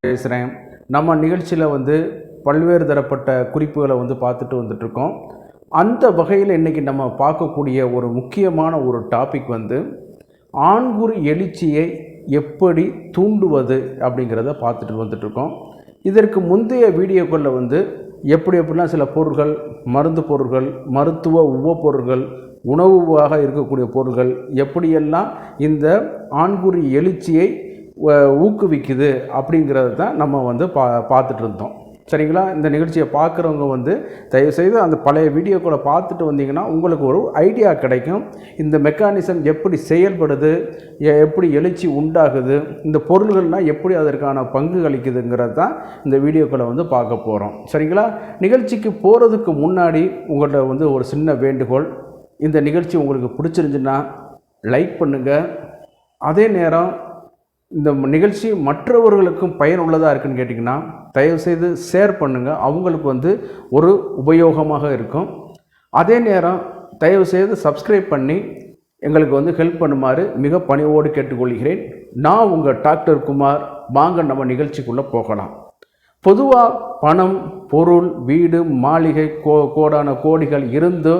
பேசுகிறேன். நம்ம நிகழ்ச்சியில் வந்து பல்வேறு தரப்பட்ட குறிப்புகளை வந்து பார்த்துட்டு வந்துட்ருக்கோம். அந்த வகையில் இன்றைக்கி நம்ம பார்க்கக்கூடிய ஒரு முக்கியமான ஒரு டாபிக் வந்து ஆண்குறி எழுச்சியை எப்படி தூண்டுவது அப்படிங்கிறத பார்த்துட்டு வந்துட்ருக்கோம். இதற்கு முந்தைய வீடியோக்களில் வந்து எப்படிலாம் சில பொருட்கள், மருந்து பொருட்கள், மருத்துவ உபப்பொருட்கள், உணவாக இருக்கக்கூடிய பொருட்கள் எப்படியெல்லாம் இந்த ஆண்குறி எழுச்சியை ஊக்குவிக்குது அப்படிங்கிறது தான் நம்ம வந்து பார்த்துட்டு இருந்தோம். சரிங்களா? இந்த நிகழ்ச்சியை பார்க்குறவங்க வந்து தயவுசெய்து அந்த பழைய வீடியோக்களை பார்த்துட்டு வந்தீங்கன்னா உங்களுக்கு ஒரு ஐடியா கிடைக்கும். இந்த மெக்கானிசம் எப்படி செயல்படுது, எப்படி எழுச்சி உண்டாகுது, இந்த பொருள்கள்லாம் எப்படி அதற்கான பங்கு அளிக்குதுங்கிறது தான் இந்த வீடியோக்களை வந்து பார்க்க போகிறோம். சரிங்களா? நிகழ்ச்சிக்கு போகிறதுக்கு முன்னாடி உங்கள்கிட்ட வந்து ஒரு சின்ன வேண்டுகோள். இந்த நிகழ்ச்சி உங்களுக்கு பிடிச்சிருந்துச்சுன்னா லைக் பண்ணுங்கள். அதே நேரம் இந்த நிகழ்ச்சி மற்றவர்களுக்கும் பயனுள்ளதாக இருக்குன்னு கேட்டிங்கன்னா தயவுசெய்து ஷேர் பண்ணுங்கள். அவங்களுக்கு வந்து ஒரு உபயோகமாக இருக்கும். அதே நேரம் தயவுசெய்து சப்ஸ்கிரைப் பண்ணி எங்களுக்கு வந்து ஹெல்ப் பண்ணுமாறு மிக பணிவோடு கேட்டுக்கொள்கிறேன். நான் உங்கள் டாக்டர் குமார். வாங்க நம்ம நிகழ்ச்சிக்குள்ளே போகலாம். பொதுவாக பணம், பொருள், வீடு, மாளிகை, கோடான கோடிகள் இருந்து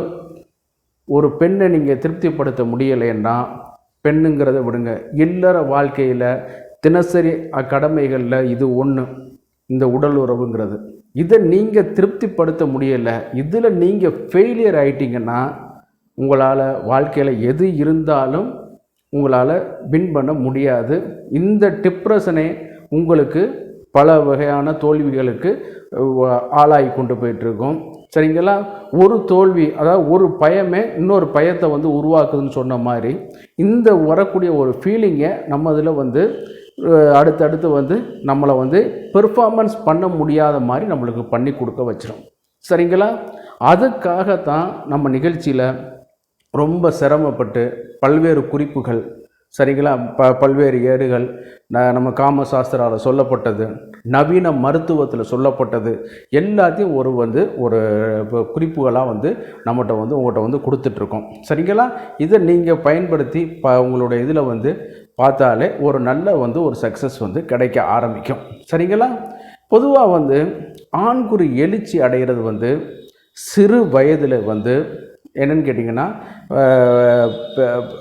ஒரு பெண்ணை நீங்கள் திருப்திப்படுத்த முடியலைன்னா பெண்ணுங்கிறத விடுங்க, இல்லற வாழ்க்கையில் தினசரி கடமைகளில் இது ஒன்று, இந்த உடல் உறவுங்கிறது. இதை நீங்கள் திருப்திப்படுத்த முடியலை, இதில் நீங்கள் ஃபெயிலியர் ஆகிட்டிங்கன்னா உங்களால் வாழ்க்கையில் எது இருந்தாலும் உங்களால் வின் பண்ண முடியாது. இந்த டிப்ரெஷனே உங்களுக்கு பல வகையான தோல்விகளுக்கு ஆளாகி கொண்டு போயிட்டுருக்கோம். சரிங்களா? ஒரு தோல்வி, அதாவது ஒரு பயமே இன்னொரு பயத்தை வந்து உருவாக்குதுன்னு சொன்ன மாதிரி இந்த வரக்கூடிய ஒரு ஃபீலிங்கை நம்ம இதில் வந்து அடுத்தடுத்து வந்து நம்மளை வந்து பெர்ஃபார்மன்ஸ் பண்ண முடியாத மாதிரி நம்மளுக்கு பண்ணி கொடுக்க வச்சிடும். சரிங்களா? அதுக்காகத்தான் நம்ம நிகழ்ச்சியில் ரொம்ப சிரமப்பட்டு பல்வேறு குறிப்புகள், சரிங்களா, பல்வேறு ஏடுகள், நம்ம காமசாஸ்திராவில் சொல்லப்பட்டது, நவீன மருத்துவத்தில் சொல்லப்பட்டது எல்லாத்தையும் ஒரு குறிப்புகளாக வந்து நம்மகிட்ட வந்து உங்கள்கிட்ட வந்து கொடுத்துட்ருக்கோம். சரிங்களா? இதை நீங்கள் பயன்படுத்தி உங்களுடைய இதில் வந்து பார்த்தாலே ஒரு நல்ல வந்து ஒரு சக்ஸஸ் வந்து கிடைக்க ஆரம்பிக்கும். சரிங்களா? பொதுவாக வந்து ஆண்குறி எழுச்சி அடைகிறது வந்து சிறு வயதில் வந்து என்னென்னு கேட்டிங்கன்னா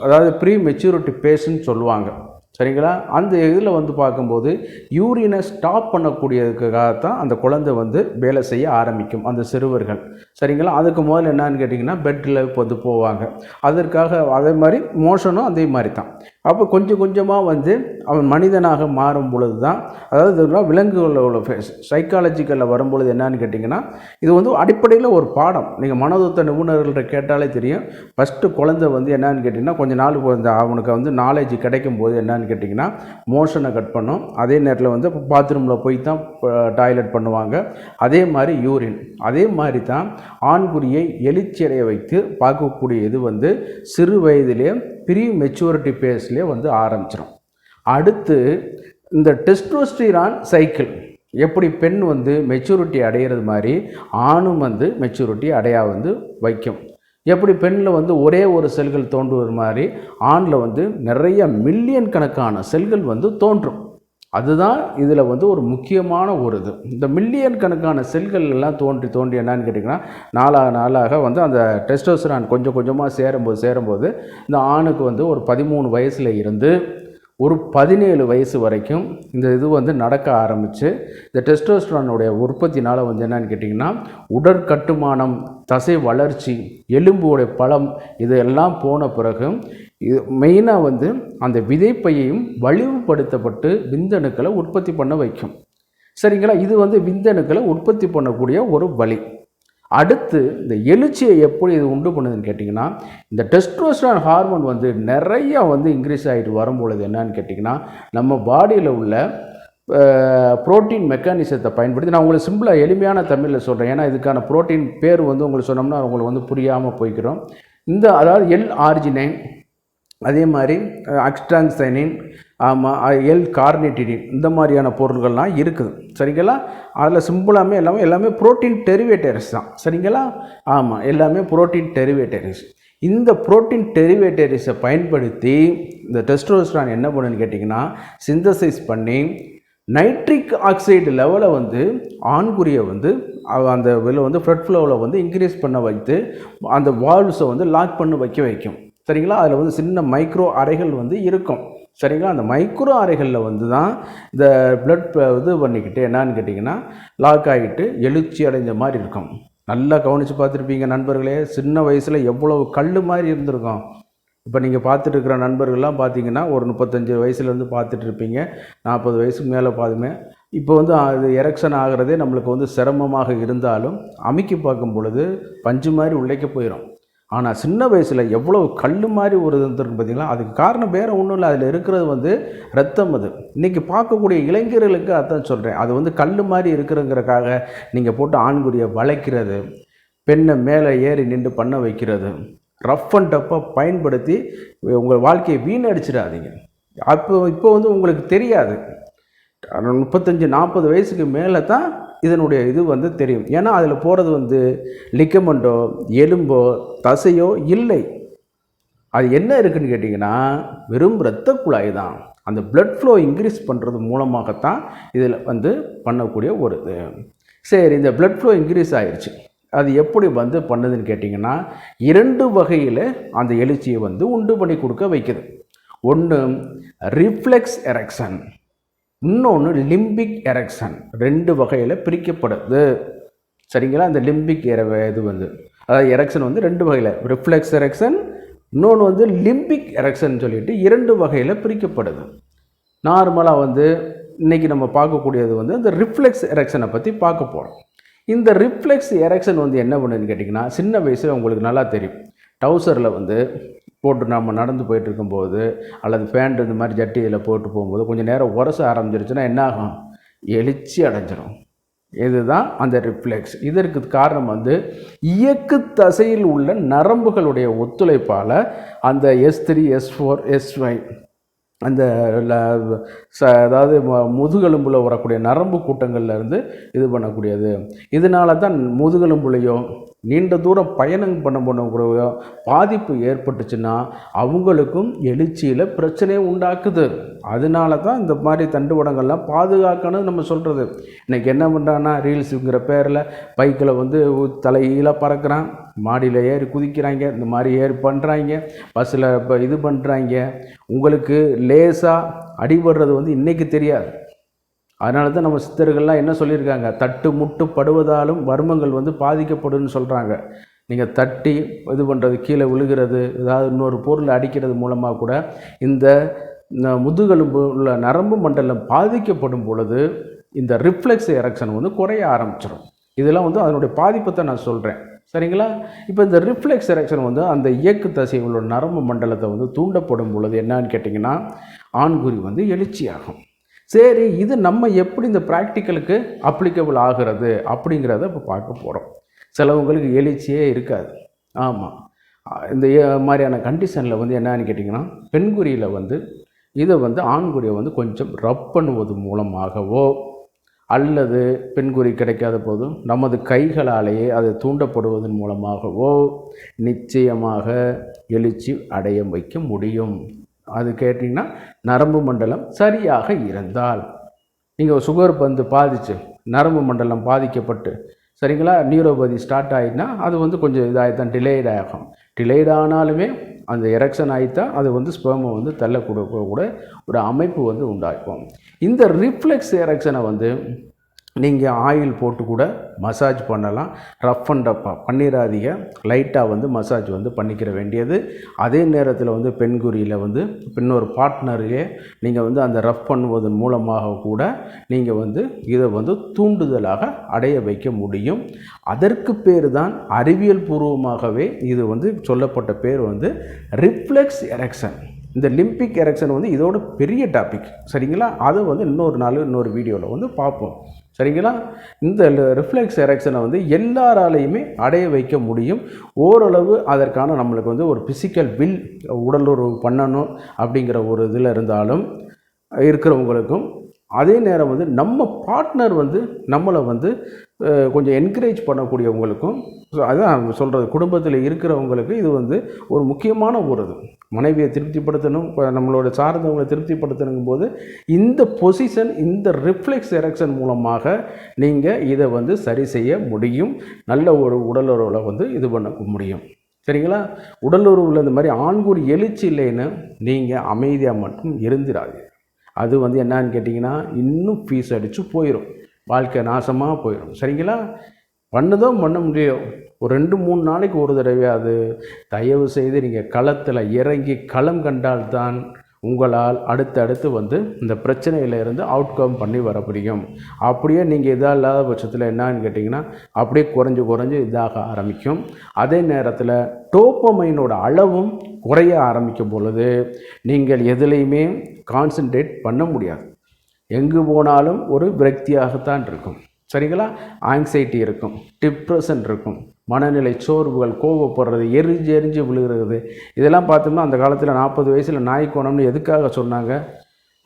அதாவது ப்ரீ மெச்சூரிட்டி பேஸ்ன்னு சொல்லுவாங்க. சரிங்களா? அந்த இதில் வந்து பார்க்கும்போது யூரினை ஸ்டாப் பண்ணக்கூடியதுக்காகத்தான் அந்த குழந்தை வந்து வேலை செய்ய ஆரம்பிக்கும், அந்த சிறுவர்கள். சரிங்களா? அதுக்கு முதல்ல என்னன்னு கேட்டிங்கன்னா பெட்டில் வந்து போவாங்க. அதற்காக அதே மாதிரி மோஷனும் அதே மாதிரி தான். அப்போ கொஞ்சம் கொஞ்சமாக வந்து அவன் மனிதனாக மாறும் பொழுது தான், அதாவது விலங்குகளோட சைக்காலஜிக்கலில் வரும்பொழுது என்னன்னு கேட்டிங்கன்னா இது வந்து அடிப்படையில் ஒரு பாடம். நீங்கள் மனோதத்துவ நிபுணர்கள்ட்ட கேட்டாலே தெரியும். ஃபஸ்ட்டு குழந்தை வந்து என்னன்னு கேட்டிங்கன்னா கொஞ்சம் நாள் அவனுக்கு வந்து நாலேஜ் கிடைக்கும் போது என்னன்னு கேட்டிங்கன்னா மோஷனை கட் பண்ணும். அதே நேரத்தில் வந்து பாத்ரூமில் போய் தான் டாய்லெட் பண்ணுவாங்க. அதே மாதிரி யூரின். அதே மாதிரி தான் ஆண்குறியை எழுச்சியடைய வைத்து பார்க்கக்கூடிய இது வந்து சிறு வயதிலே ப்ரீ மெச்சூரிட்டி பேஸ்லேயே வந்து ஆரம்பிச்சிடும். அடுத்து இந்த டெஸ்டோஸ்டிரான் சைக்கிள் எப்படி பெண் வந்து மெச்சூரிட்டி அடைகிறது மாதிரி ஆணும் வந்து மெச்சூரிட்டி அடைய வந்து வைக்கும். எப்படி பெண்ணில் வந்து ஒரே ஒரு செல்கள் தோன்றுவது மாதிரி ஆணில் வந்து நிறைய மில்லியன் கணக்கான செல்கள் வந்து தோன்றும். அதுதான் இதில் வந்து ஒரு முக்கியமான ஒரு இது. இந்த மில்லியன் கணக்கான செல்கள் எல்லாம் தோன்றி என்னன்னு கேட்டிங்கன்னா நாளாக வந்து அந்த டெஸ்டோஸ்டெரான் கொஞ்சம் கொஞ்சமாக சேரும்போது இந்த ஆணுக்கு வந்து ஒரு 13 வயசில் இருந்து ஒரு 17 வயசு வரைக்கும் இந்த இது வந்து நடக்க ஆரம்பித்து இந்த டெஸ்டோஸ்டெரானுடைய உற்பத்தினால் வந்து என்னன்னு கேட்டிங்கன்னா உடற்கட்டுமானம், தசை வளர்ச்சி, எலும்புடைய பலம் இதெல்லாம் போன பிறகு இது மெயினாக வந்து அந்த விதைப்பையையும் வலிவுபடுத்தப்பட்டு விந்தணுக்களை உற்பத்தி பண்ண வைக்கும். சரிங்களா? இது வந்து விந்தணுக்களை உற்பத்தி பண்ணக்கூடிய ஒரு வழி. அடுத்து இந்த எழுச்சியை எப்படி இது உண்டு பண்ணுதுன்னு கேட்டிங்கன்னா இந்த டெஸ்டோஸ்டெரான் ஹார்மோன் வந்து நிறையா வந்து இன்க்ரீஸ் ஆகிட்டு வரும்பொழுது என்னன்னு கேட்டிங்கன்னா நம்ம பாடியில் உள்ள புரோட்டீன் மெக்கானிசத்தை பயன்படுத்தி, நான் உங்களுக்கு சிம்பிளாக எளிமையான தமிழில் சொல்கிறேன், ஏன்னா இதுக்கான புரோட்டீன் பேர் வந்து உங்களுக்கு சொன்னோம்னா உங்களுக்கு வந்து புரியாமல் போய்க்கிறோம். இந்த அதாவது L-ஆர்ஜினைன், அதே மாதிரி அக்ஸ்ட்ராங்சைனின், ஆமாம் L-கார்னிட்டினின், இந்த மாதிரியான பொருள்கள்லாம் இருக்குது. சரிங்களா? அதில் சிம்பிளாமே எல்லாமே புரோட்டீன் டெரிவேட்டரிஸ் தான். சரிங்களா? ஆமாம், எல்லாமே புரோட்டீன் டெரிவேட்டரிஸ். இந்த புரோட்டீன் டெரிவேட்டரிஸை பயன்படுத்தி இந்த டெஸ்டோஸ்டெரான் என்ன பண்ணுன்னு கேட்டிங்கன்னா சிந்தசைஸ் பண்ணி நைட்ரிக் ஆக்சைடு லெவலை வந்து ஆண்குறியை வந்து அந்த வெளில வந்து ஃப்ளட் ஃப்ளோவில் வந்து இன்க்ரீஸ் பண்ண வைத்து அந்த வால்வ்ஸை வந்து லாக் பண்ணி வைக்கும். சரிங்களா? அதில் வந்து சின்ன மைக்ரோ அறைகள் வந்து இருக்கும். சரிங்களா? அந்த மைக்ரோ அறைகளில் வந்து தான் இந்த பிளட் இது பண்ணிக்கிட்டு என்னான்னு கேட்டிங்கன்னா லாக் ஆகிட்டு எழுச்சி அடைஞ்ச மாதிரி இருக்கும். நல்லா கவனித்து பார்த்துருப்பீங்க நண்பர்களே, சின்ன வயசில் எவ்வளவு கல் மாதிரி இருந்திருக்கும். இப்போ நீங்கள் பார்த்துட்டு இருக்கிற நண்பர்கள்லாம் பார்த்தீங்கன்னா ஒரு 35 வயசுலேருந்து பார்த்துட்டு இருப்பீங்க, 40 வயசுக்கு மேலே பாதுமே. இப்போ வந்து அது எரெக்ஷன் ஆகிறதே நம்மளுக்கு வந்து சிரமமாக இருந்தாலும் அமைக்கி பார்க்கும் பொழுது பஞ்சு மாதிரி உழைக்க போயிடும். ஆனால் சின்ன வயசில் எவ்வளோ கல் மாதிரி ஒரு இருந்திருக்கு பார்த்தீங்களா? அதுக்கு காரணம் வேறு ஒன்றும் இல்லை, அதில் இருக்கிறது வந்து ரத்தம். அது இன்றைக்கி பார்க்கக்கூடிய இளைஞர்களுக்கு அதான் சொல்கிறேன், அது வந்து கல் மாதிரி இருக்கிறங்கிறக்காக நீங்கள் போட்டு ஆண்குறியை வளைக்கிறது, பெண்ணை மேலே ஏறி நின்று பண்ண வைக்கிறது, ரஃப் அண்ட் டஃப்பாக பயன்படுத்தி உங்கள் வாழ்க்கையை வீணடிச்சிடாதீங்க. இப்போ வந்து உங்களுக்கு தெரியாது, 35-40 வயசுக்கு மேலே தான் இதனுடைய இது வந்து தெரியும். ஏன்னா அதில் போகிறது வந்து லிகமெண்டோ எலும்போ தசையோ இல்லை. அது என்ன இருக்குதுன்னு கேட்டிங்கன்னா வெறும் இரத்த குழாய் தான். அந்த பிளட் ஃப்ளோ இன்க்ரீஸ் பண்ணுறது மூலமாகத்தான் இதில் வந்து பண்ணக்கூடிய ஒரு இது. சரி, இந்த பிளட் ஃப்ளோ இன்க்ரீஸ் ஆயிடுச்சு, அது எப்படி வந்து பண்ணுதுன்னு கேட்டிங்கன்னா 2 வகையில் அந்த எழுச்சியை வந்து உண்டு பண்ணி கொடுக்க வைக்குது. ஒன்று ரிஃப்ளெக்ஸ் எரெக்ஷன், இன்னொன்று லிம்பிக் எரெக்ஷன். 2 வகையில் பிரிக்கப்படுது. சரிங்களா? இந்த லிம்பிக் இது வந்து அதாவது எரெக்ஷன் வந்து 2 வகையில், ரிஃப்ளெக்ஸ் எரெக்ஷன், இன்னொன்று வந்து லிம்பிக் எரெக்ஷன் சொல்லிட்டு 2 வகையில் பிரிக்கப்படுது. நார்மலாக வந்து இன்றைக்கி நம்ம பார்க்கக்கூடியது வந்து இந்த ரிஃப்ளெக்ஸ் எரெக்ஷனை பற்றி பார்க்க போகிறோம். இந்த ரிஃப்ளெக்ஸ் எரெக்ஷன் வந்து என்ன பண்ணுதுன்னு கேட்டிங்கன்னா சின்ன வயசில் உங்களுக்கு நல்லா தெரியும், டவுசரில் வந்து போட்டு நம்ம நடந்து போயிட்டு இருக்கும்போது அல்லது பேண்ட் இந்த மாதிரி ஜட்டி இதில் போட்டு போகும்போது கொஞ்சம் நேரம் உரச ஆரம்பிச்சிருச்சுன்னா என்ன ஆகும்? எழுச்சி அடைஞ்சிடும். இதுதான் அந்த ரிஃப்ளெக்ஸ். இதற்கு காரணம் வந்து இயக்கு தசையில் உள்ள நரம்புகளுடைய ஒத்துழைப்பால் அந்த S3 S4 S5 அந்த அதாவது முதுகெலும்பில் வரக்கூடிய நரம்பு கூட்டங்கள்லேருந்து இது பண்ணக்கூடியது. இதனால தான் முதுகெலும்புலையோ நீண்ட தூரம் பயணம் பண்ணக்கூடிய பாதிப்பு ஏற்பட்டுச்சுன்னா அவங்களுக்கும் எழுச்சியில் பிரச்சனையை உண்டாக்குது. அதனால தான் இந்த மாதிரி தண்டுவடங்கள்லாம் பாதுகாக்கணும்னு நம்ம சொல்கிறது. இன்றைக்கி என்ன பண்ணுறான்னா ரீல்ஸுங்கிற பேரில் பைக்கில் வந்து தலையீழ பறக்கிறான், மாடியில் ஏறி குதிக்கிறாங்க, இந்த மாதிரி ஏறி பண்ணுறாங்க, பஸ்ஸில் இப்போ இது பண்ணுறாங்க. உங்களுக்கு லேசாக அடிபடுறது வந்து இன்றைக்கி தெரியாது. அதனால தான் நம்ம சித்தர்கள்லாம் என்ன சொல்லியிருக்காங்க, தட்டு முட்டு படுவதாலும் வர்மங்கள் வந்து பாதிக்கப்படுன்னு சொல்கிறாங்க. நீங்கள் தட்டி இது பண்ணுறது, கீழே விழுகிறது, ஏதாவது இன்னொரு பொருள் அடிக்கிறது மூலமாக கூட இந்த முதுகெலும்பு உள்ள நரம்பு மண்டலம் பாதிக்கப்படும் பொழுது இந்த ரிஃப்ளெக்ஸ் எரெக்ஷன் வந்து குறைய ஆரம்பிச்சிடும். இதெல்லாம் வந்து அதனுடைய பாதிப்பை தான் நான் சொல்கிறேன். சரிங்களா? இப்போ இந்த ரிஃப்ளெக்ஸ் எரெக்ஷன் வந்து அந்த இயக்கு தசை உள்ள நரம்பு மண்டலத்தை வந்து தூண்டப்படும் பொழுது என்னன்னு கேட்டிங்கன்னா ஆண்குறி வந்து எழுச்சியாகும். சரி, இது நம்ம எப்படி இந்த ப்ராக்டிக்கலுக்கு அப்ளிகபிள் ஆகிறது அப்படிங்கிறத இப்போ பார்க்க போகிறோம். சிலவங்களுக்கு எழுச்சியே இருக்காது. ஆமாம், இந்த மாதிரியான கண்டிஷனில் வந்து என்னன்னு கேட்டிங்கன்னா பெண்குறியில் வந்து இதை வந்து ஆண்குறியை வந்து கொஞ்சம் ரப் பண்ணுவது மூலமாகவோ அல்லது பெண்குறி கிடைக்காத போதும் நமது கைகளாலேயே அது தூண்டப்படுவதன் மூலமாகவோ நிச்சயமாக எழுச்சி அடைய வைக்க முடியும். அது கேட்டிங்கன்னா நரம்பு மண்டலம் சரியாக இருந்தால். நீங்கள் சுகர் வந்து பாதிச்சு நரம்பு மண்டலம் பாதிக்கப்பட்டு சரிங்களா நியூரோபதி ஸ்டார்ட் ஆகிட்டுனா அது வந்து கொஞ்சம் இதாகித்தான் டிலேட் ஆகும். டிலேட் ஆனாலுமே அந்த எரெக்ஷன் ஆகித்தான் அது வந்து ஸ்பெர்மை வந்து தள்ளக்கூட ஒரு அமைப்பு வந்து உண்டாக்கும். இந்த ரிஃப்ளெக்ஸ் எரெக்ஷனை வந்து நீங்கள் ஆயில் போட்டு கூட மசாஜ் பண்ணலாம். ரஃப் அண்ட் டப்பாக பண்ணிடாதீங்க, லைட்டாக வந்து மசாஜ் வந்து பண்ணிக்கிற வேண்டியது. அதே நேரத்தில் வந்து பெண்குறியில் வந்து இன்னொரு பார்ட்னரையே நீங்கள் வந்து அந்த ரஃப் பண்ணுவதன் மூலமாக கூட நீங்கள் வந்து இதை வந்து தூண்டுதலாக அடைய வைக்க முடியும். அதற்கு பேர் தான் அறிவியல் பூர்வமாகவே இது வந்து சொல்லப்பட்ட பேர் வந்து ரிஃப்ளெக்ஸ் எரெக்ஷன். இந்த லிம்பிக் எரெக்ஷன் வந்து இதோட பெரிய டாபிக். சரிங்களா? அதை வந்து இன்னொரு நாள் இன்னொரு வீடியோவில் வந்து பார்ப்போம். சரிங்களா? இந்த ரிஃப்ளெக்ஸ் எரெக்ஷனை வந்து எல்லாராலையுமே அடைய வைக்க முடியும். ஓரளவு அதற்கான நம்மளுக்கு வந்து ஒரு ஃபிசிக்கல் வில் உடலுறவு பண்ணணும் அப்படிங்கிற ஒரு இதில் இருந்தாலும் இருக்கிறவங்களுக்கும் அதே நேரம் வந்து நம்ம பார்ட்னர் வந்து நம்மளை வந்து கொஞ்சம் என்கரேஜ் பண்ணக்கூடியவங்களுக்கும், அதுதான் சொல்கிறது, குடும்பத்தில் இருக்கிறவங்களுக்கு இது வந்து ஒரு முக்கியமான ஒரு இது. மனைவியை திருப்திப்படுத்தணும், நம்மளோட சார்ந்தவங்களை திருப்திப்படுத்தணுங்கும் போது இந்த பொசிஷன், இந்த ரிஃப்ளெக்ஸ் எரெக்ஷன் மூலமாக நீங்கள் இதை வந்து சரி செய்ய முடியும். நல்ல ஒரு உடலுறவில் வந்து இது பண்ண முடியும். சரிங்களா? உடலுறவில் இந்த மாதிரி ஆண்குறி எழுச்சி இல்லைன்னு நீங்கள் அமைதியாக மட்டும் இருந்துடாது. அது வந்து என்னன்னு கேட்டிங்கன்னா இன்னும் ஃபீஸ் அடித்து போயிடும், வாழ்க்கை நாசமாக போயிடும். சரிங்களா? பண்ண முடியும். ஒரு 2-3 நாளைக்கு ஒரு தடவையாவது தயவு செய்து நீங்கள் களத்தில் இறங்கி களம் கண்டால்தான் உங்களால் அடுத்தடுத்து வந்து இந்த பிரச்சனையிலேருந்து அவுட்கம் பண்ணி வர முடியும். அப்படியே நீங்கள் இதாக இல்லாத பட்சத்தில் என்னன்னு கேட்டிங்கன்னா அப்படியே குறைஞ்சு இதாக ஆரம்பிக்கும். அதே நேரத்தில் டோப்பமைனோட அளவும் குறைய ஆரம்பிக்கும் பொழுது நீங்கள் எதுலேயுமே கான்சன்ட்ரேட் பண்ண முடியாது. எங்கு போனாலும் ஒரு விரக்தியாகத்தான் இருக்கும். சரிங்களா? ஆங்ஸைட்டி இருக்கும், டிப்ரெஷன் இருக்கும், மனநிலை சோர்வுகள், கோவப்படுறது, எரிஞ்சு விழுகிறது. இதெல்லாம் பார்த்தோம்னா அந்த காலத்தில் 40 வயசில் நாய் கோணம்னு எதுக்காக சொன்னாங்க?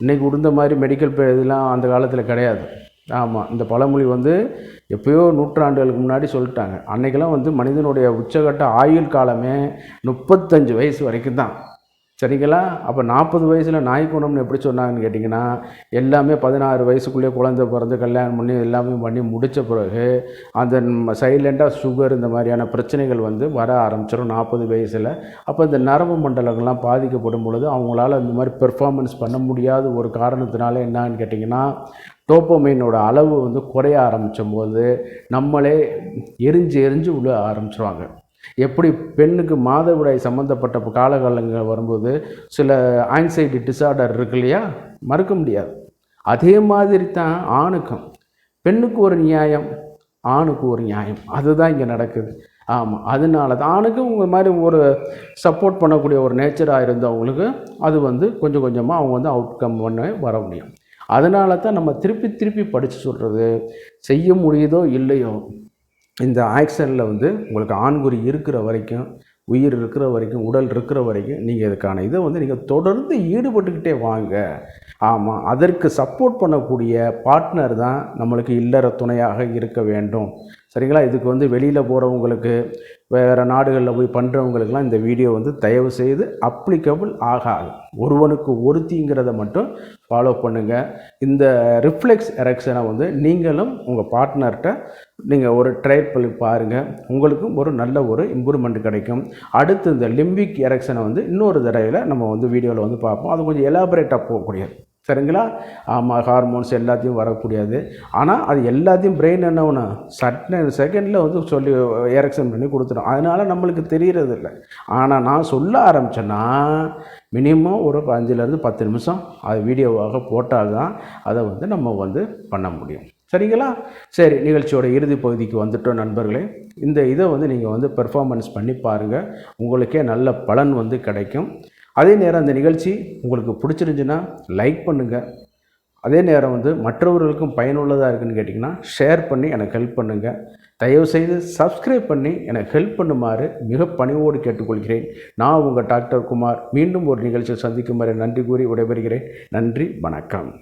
இன்றைக்கி உடுந்த மாதிரி மெடிக்கல் இதெல்லாம் அந்த காலத்தில் கிடையாது. ஆமாம், இந்த பழமொழி வந்து எப்போயோ நூற்றாண்டுகளுக்கு முன்னாடி சொல்லிட்டாங்க. அன்றைக்கெல்லாம் வந்து மனிதனுடைய உச்சகட்ட ஆயுள் காலமே 35 வயசு வரைக்கும் தான். சரிங்களா? அப்போ 40 வயசில் நாய் குணம்னு எப்படி சொன்னாங்கன்னு கேட்டிங்கன்னா, எல்லாமே 16 வயசுக்குள்ளேயே குழந்தை பிறந்து கல்யாணம் பண்ணி எல்லாமே பண்ணி முடித்த பிறகு அந்த சைலண்டாக சுகர் இந்த மாதிரியான பிரச்சனைகள் வந்து வர ஆரம்பிச்சிடும் 40 வயசில். அப்போ இந்த நரம்பு மண்டலங்கள்லாம் பாதிக்கப்படும் பொழுது அவங்களால இந்த மாதிரி பெர்ஃபார்மன்ஸ் பண்ண முடியாத ஒரு காரணத்தினால என்னன்னு கேட்டிங்கன்னா டோப்பமைனோட அளவு வந்து குறைய ஆரம்பிக்கும் போது நம்மளே எரிஞ்சு விழ ஆரம்பிச்சிருவாங்க. எப்படி பெண்ணுக்கு மாதவிடாய் சம்மந்தப்பட்ட காலகாலங்கள் வரும்போது சில ஆங்ஸைட்டி டிஸார்டர் இருக்கு இல்லையா, மறுக்க முடியாது. அதே மாதிரி தான் ஆணுக்கும். பெண்ணுக்கு ஒரு நியாயம், ஆணுக்கு ஒரு நியாயம், அதுதான் இங்கே நடக்குது. ஆமாம், அதனால தான் ஆணுக்கு உங்கள் மாதிரி ஒரு சப்போர்ட் பண்ணக்கூடிய ஒரு நேச்சராக இருந்தவங்களுக்கு அது வந்து கொஞ்சம் கொஞ்சமாக அவங்க வந்து அவுட்கம் பண்ண வர முடியும். அதனால தான் நம்ம திருப்பி படித்து சொல்கிறது, செய்ய முடியுதோ இல்லையோ இந்த ஆக்ஷனில் வந்து உங்களுக்கு ஆண்குறி இருக்கிற வரைக்கும், உயிர் இருக்கிற வரைக்கும், உடல் இருக்கிற வரைக்கும் நீங்கள் இதுக்கான இதை வந்து நீங்கள் தொடர்ந்து ஈடுபட்டுக்கிட்டே வாங்க. ஆமாம், அதற்கு சப்போர்ட் பண்ணக்கூடிய பார்ட்னர் தான் நம்மளுக்கு இல்லற துணையாக இருக்க வேண்டும். சரிங்களா? இதுக்கு வந்து வெளியில் போகிறவங்களுக்கு, வேறு நாடுகளில் போய் பண்ணுறவங்களுக்கெல்லாம் இந்த வீடியோ வந்து தயவு செய்து அப்ளிகபிள் ஆகாது. ஒருவனுக்கு ஒருத்திங்கிறத மட்டும் ஃபாலோ பண்ணுங்கள். இந்த ரிஃப்ளெக்ஸ் எரெக்ஷனை வந்து நீங்களும் உங்கள் பார்ட்னர்கிட்ட நீங்கள் ஒரு ட்ரை பண்ணி பாருங்கள். உங்களுக்கும் ஒரு நல்ல ஒரு இம்ப்ரூவ்மெண்ட் கிடைக்கும். அடுத்து இந்த லிம்பிக் எரெக்ஷனை வந்து இன்னொரு தடவையில் நம்ம வந்து வீடியோவில் வந்து பார்ப்போம். அது கொஞ்சம் எலாபரேட்டாக போகக்கூடியது. சரிங்களா? ஆமாம், ஹார்மோன்ஸ் எல்லாத்தையும் வரக்கூடியது. ஆனால் அது எல்லாத்தையும் பிரெயின் என்ன ஒன்று செகண்டில் வந்து சொல்லி எரெக்ஷன் பண்ணி கொடுத்துடும். அதனால் நம்மளுக்கு தெரியறது இல்லை. ஆனால் நான் சொல்ல ஆரம்பித்தேன்னா மினிமம் ஒரு 5-10 நிமிஷம் அது வீடியோவாக போட்டால்தான் அதை வந்து நம்ம வந்து பண்ண முடியும். சரிங்களா? சரி, நிகழ்ச்சியோட இறுதி பகுதிக்கு வந்துட்டோம் நண்பர்களே. இந்த இதை வந்து நீங்கள் வந்து பெர்ஃபார்மன்ஸ் பண்ணி பாருங்கள், உங்களுக்கே நல்ல பலன் வந்து கிடைக்கும். அதே நேரம் அந்த நிகழ்ச்சி உங்களுக்கு பிடிச்சிருந்துச்சுன்னா லைக் பண்ணுங்கள். அதே நேரம் வந்து மற்றவர்களுக்கும் பயனுள்ளதாக இருக்குதுன்னு கேட்டிங்கன்னா ஷேர் பண்ணி எனக்கு ஹெல்ப் பண்ணுங்கள். தயவுசெய்து சப்ஸ்கிரைப் பண்ணி எனக்கு ஹெல்ப் பண்ணுமாறு மிக பணிவோடு கேட்டுக்கொள்கிறேன். நான் உங்கள் டாக்டர் குமார். மீண்டும் ஒரு நிகழ்ச்சியை சந்திக்கும் வரை நன்றி கூறி விடைபெறுகிறேன். நன்றி, வணக்கம்.